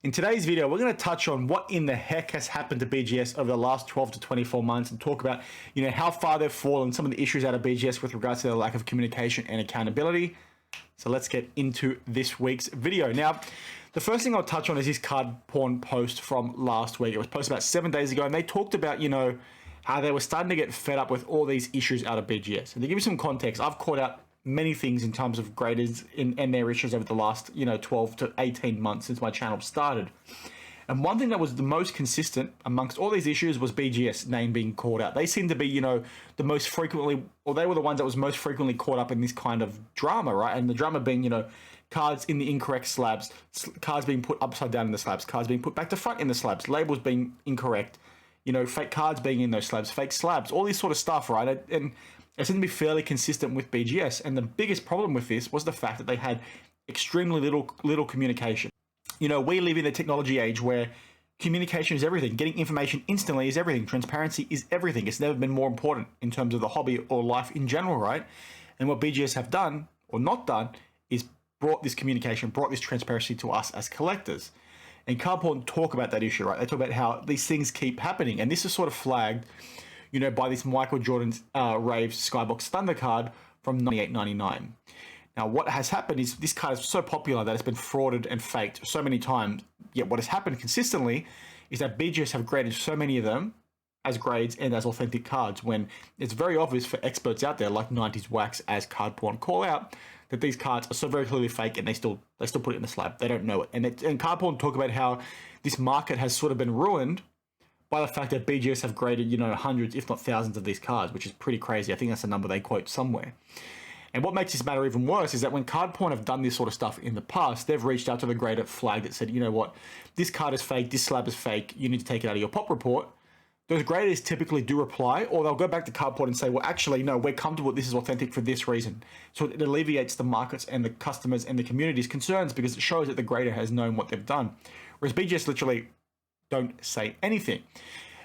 In today's video, we're going to touch on what in the heck has happened to BGS over the last 12 to 24 months and talk about, how far they've fallen, some of the issues out of BGS with regards to their lack of communication and accountability. So let's get into this week's video. Now, the first thing I'll touch on is this card porn post from last week. It was posted about 7 days ago, and they talked about, how they were starting to get fed up with all these issues out of BGS. And to give you some context, I've caught out many things in terms of graders and their issues over the last 12 to 18 months since my channel started. And one thing that was the most consistent amongst all these issues was BGS name being called out. They seem to be, the most frequently, or they were the ones that was most frequently caught up in this kind of drama, right? And the drama being, cards in the incorrect slabs, cards being put upside down in the slabs, cards being put back to front in the slabs, labels being incorrect, fake cards being in those slabs, fake slabs, all this sort of stuff, right? And it seemed to be fairly consistent with BGS. And the biggest problem with this was the fact that they had extremely little communication. We live in a technology age where communication is everything. Getting information instantly is everything. Transparency is everything. It's never been more important in terms of the hobby or life in general, right? And what BGS have done or not done is brought this communication, brought this transparency to us as collectors. And Card Porn talk about that issue, right? They talk about how these things keep happening. And this is sort of flagged, by this Michael Jordan Raves Skybox Thunder card from 98.99. Now, what has happened is this card is so popular that it's been frauded and faked so many times. Yet what has happened consistently is that BGS have graded so many of them as grades and as authentic cards, when it's very obvious for experts out there like 90s Wax, as Card Porn call out, that these cards are so very clearly fake and they still put it in the slab. They don't know it. And Card Porn talk about how this market has sort of been ruined by the fact that BGS have graded, hundreds, if not thousands of these cards, which is pretty crazy. I think that's a number they quote somewhere. And what makes this matter even worse is that when Card Porn have done this sort of stuff in the past, they've reached out to the grader, flagged it, said, you know what, this card is fake, this slab is fake, you need to take it out of your pop report. Those graders typically do reply, or they'll go back to Card Porn and say, well, actually, no, we're comfortable this is authentic for this reason. So it alleviates the markets and the customers and the community's concerns because it shows that the grader has known what they've done. Whereas BGS literally don't say anything.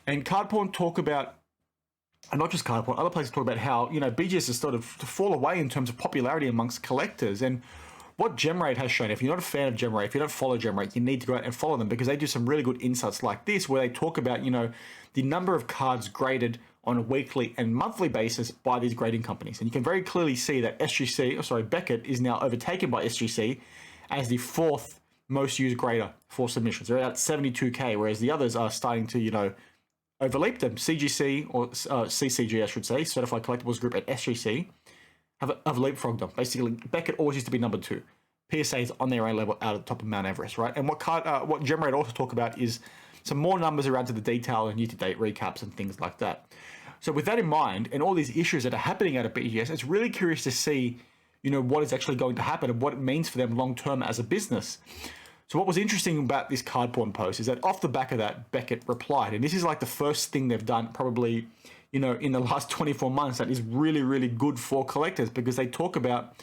And Card Porn talk about, and not just Card Porn, other places talk about how, BGS is sort of to fall away in terms of popularity amongst collectors. And what GemRate has shown, if you're not a fan of GemRate, if you don't follow GemRate, you need to go out and follow them because they do some really good insights like this where they talk about, the number of cards graded on a weekly and monthly basis by these grading companies. And you can very clearly see that Beckett is now overtaken by SGC as the fourth most used grader for submissions. They're at 72K, whereas the others are starting to, overleap them. CGC, or CCG, I should say, Certified Collectibles Group at SGC, have leapfrogged them. Basically, Beckett always used to be number 2. PSA is on their own level out of the top of Mount Everest, right? And what GemRate also talk about is some more numbers around to the detail and year-to-date recaps and things like that. So with that in mind, and all these issues that are happening out of BGS, it's really curious to see, what is actually going to happen and what it means for them long-term as a business. So what was interesting about this Card Porn post is that off the back of that, Beckett replied, and this is like the first thing they've done probably, in the last 24 months that is really, really good for collectors because they talk about,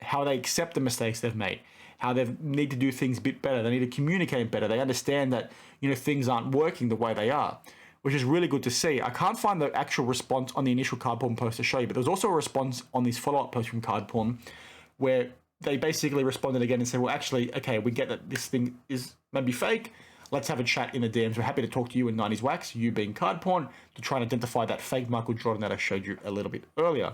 how they accept the mistakes they've made, how they need to do things a bit better, they need to communicate better, they understand that, things aren't working the way they are, which is really good to see. I can't find the actual response on the initial Card Porn post to show you, but there was also a response on this follow-up post from Card Porn where they basically responded again and said, well, actually, okay, we get that this thing is maybe fake. Let's have a chat in the DMs. We're happy to talk to you in 90s Wax, you being Card Porn, to try and identify that fake Michael Jordan that I showed you a little bit earlier.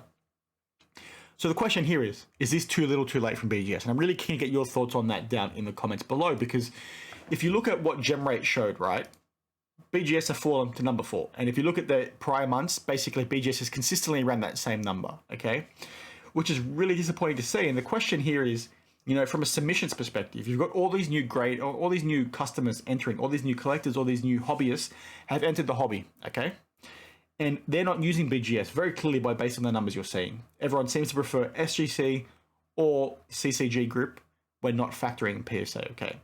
So the question here is this too little too late from BGS? And I'm really keen to get your thoughts on that down in the comments below, because if you look at what GemRate showed, right, BGS have fallen to number 4. And if you look at the prior months, basically BGS has consistently around that same number, okay? Which is really disappointing to see. And the question here is, from a submissions perspective, you've got all these new all these new customers entering, all these new collectors, all these new hobbyists have entered the hobby, okay? And they're not using BGS very clearly based on the numbers you're seeing. Everyone seems to prefer SGC or CCG group when not factoring PSA, okay?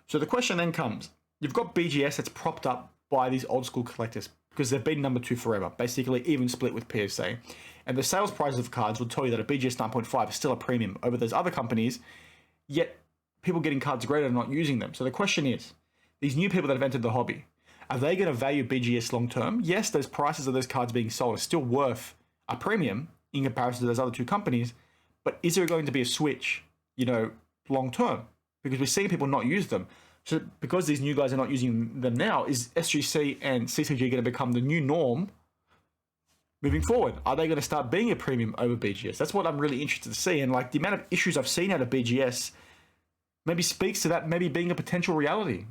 So the question then comes, you've got BGS that's propped up by these old school collectors because they've been number 2 forever, basically even split with PSA. And the sales prices of cards will tell you that a BGS 9.5 is still a premium over those other companies, yet people getting cards graded are not using them. So the question is, these new people that have entered the hobby, are they going to value BGS long term? Yes, those prices of those cards being sold are still worth a premium in comparison to those other 2 companies, but is there going to be a switch, long term? Because we're seeing people not use them. So because these new guys are not using them now, is SGC and CCG going to become the new norm moving forward? Are they going to start being a premium over BGS? That's what I'm really interested to see. And like the amount of issues I've seen out of BGS maybe speaks to that maybe being a potential reality,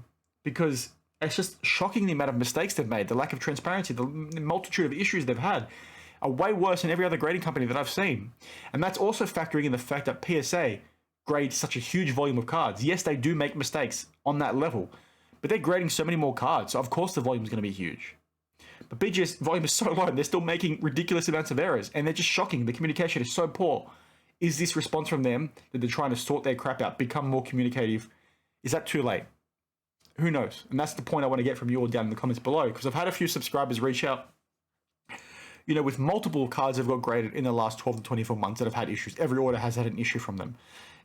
because it's just shocking the amount of mistakes they've made, the lack of transparency, the multitude of issues they've had are way worse than every other grading company that I've seen. And that's also factoring in the fact that PSA grades such a huge volume of cards. Yes, they do make mistakes on that level, but they're grading so many more cards, so of course the volume is going to be huge. But BGS volume is so low, they're still making ridiculous amounts of errors, and they're just shocking. The communication is so poor. Is this response from them that they're trying to sort their crap out, become more communicative? Is that too late? Who knows? And that's the point I want to get from you all down in the comments below, because I've had a few subscribers reach out, you know, with multiple cards they've got graded in the last 12 to 24 months that have had issues. Every order has had an issue from them.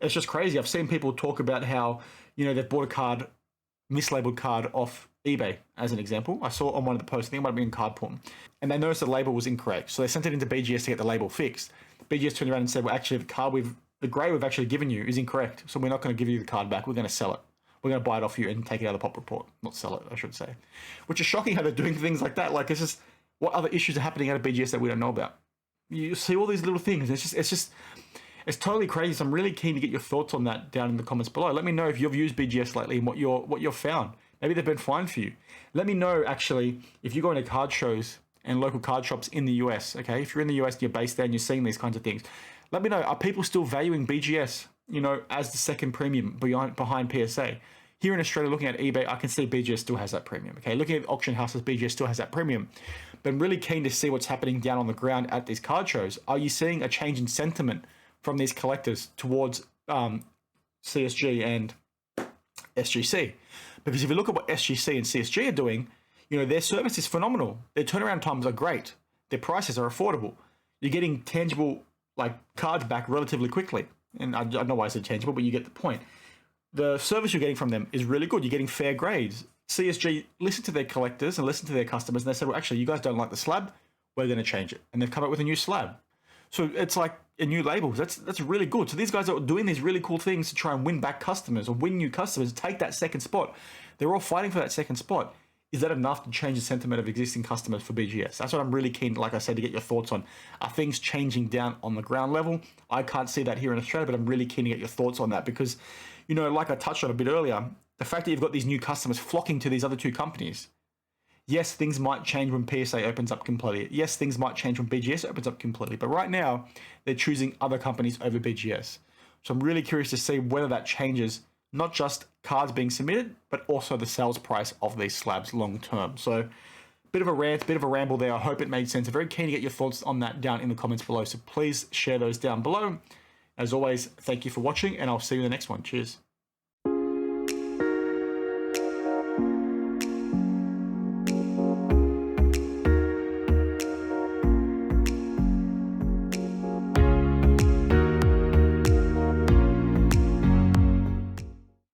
It's just crazy. I've seen people talk about how, you know, they've bought a card, mislabeled card off eBay, as an example. I saw on one of the posts, I think it might have been Card Porn, and they noticed the label was incorrect. So they sent it into BGS to get the label fixed. BGS turned around and said, well, actually, the grade we've actually given you is incorrect. So we're not going to give you the card back. We're going to sell it. We're going to buy it off you and take it out of the pop report. Not sell it, I should say. Which is shocking how they're doing things like that. Like, it's just, what other issues are happening out of BGS that we don't know about? You see all these little things. It's totally crazy. So I'm really keen to get your thoughts on that down in the comments below. Let me know if you've used BGS lately and what you've found. Maybe they've been fine for you. Let me know, actually, if you go into card shows and local card shops in the US, okay? If you're in the US and you're based there and you're seeing these kinds of things, let me know, are people still valuing BGS, you know, as the second premium behind PSA? Here in Australia, looking at eBay, I can see BGS still has that premium, okay? Looking at auction houses, BGS still has that premium. But I'm really keen to see what's happening down on the ground at these card shows. Are you seeing a change in sentiment from these collectors towards CSG and SGC? Because if you look at what SGC and CSG are doing, you know, their service is phenomenal. Their turnaround times are great. Their prices are affordable. You're getting tangible, like, cards back relatively quickly. And I don't know why I said tangible, but you get the point. The service you're getting from them is really good. You're getting fair grades. CSG listened to their collectors and listened to their customers, and they said, well, actually, you guys don't like the slab. We're going to change it. And they've come up with a new slab. So it's like a new label. That's really good. So these guys are doing these really cool things to try and win back customers or win new customers, take that second spot. They're all fighting for that second spot. Is that enough to change the sentiment of existing customers for BGS? That's what I'm really keen, like I said, to get your thoughts on. Are things changing down on the ground level? I can't see that here in Australia, but I'm really keen to get your thoughts on that because, you know, like I touched on a bit earlier, the fact that you've got these new customers flocking to these other two companies, yes, things might change when PSA opens up completely. Yes, things might change when BGS opens up completely. But right now, they're choosing other companies over BGS. So I'm really curious to see whether that changes not just cards being submitted, but also the sales price of these slabs long term. So bit of a rant, bit of a ramble there. I hope it made sense. I'm very keen to get your thoughts on that down in the comments below. So please share those down below. As always, thank you for watching, and I'll see you in the next one. Cheers.